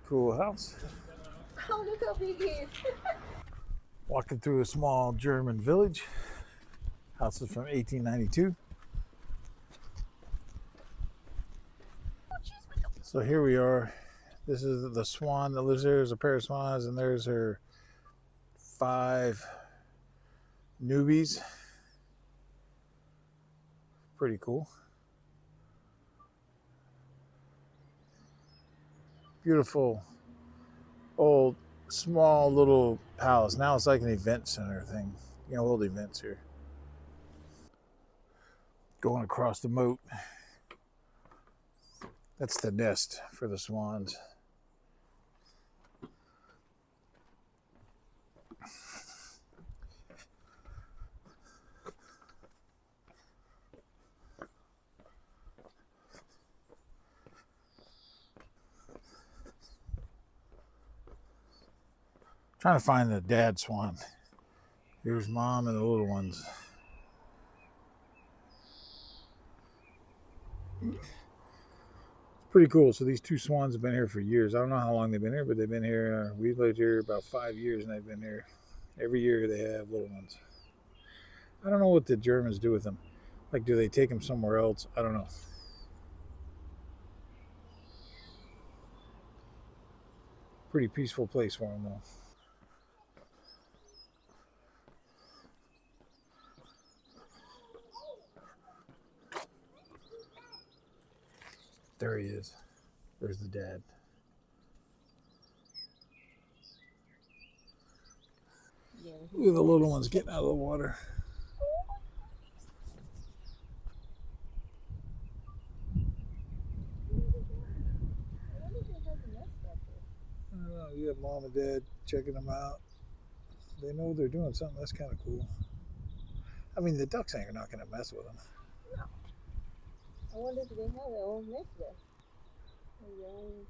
cool house. Oh, look how big he is. Walking through a small German village. House is from 1892. So here we are. This is the swan that lives there. There's a pair of swans, and there's her 5 newbies. Pretty cool. Beautiful, old, small little palace. Now it's like an event center thing. You know, old events here. Going across the moat. That's the nest for the swans. Trying to find the dad swan. Here's mom and the little ones. It's pretty cool. So these 2 swans have been here for years. I don't know how long they've been here, but they've been here. We've lived here about 5 years, and they've been here. Every year they have little ones. I don't know what the Germans do with them. Like, do they take them somewhere else? I don't know. Pretty peaceful place for them, though. There he is. There's the dad. Yeah, Look at the little ones getting out of the water. I don't know. You have mom and dad checking them out. They know they're doing something. That's kind of cool. I mean, the ducks ain't not going to mess with them. No. I wonder if they have their own nest there. Their own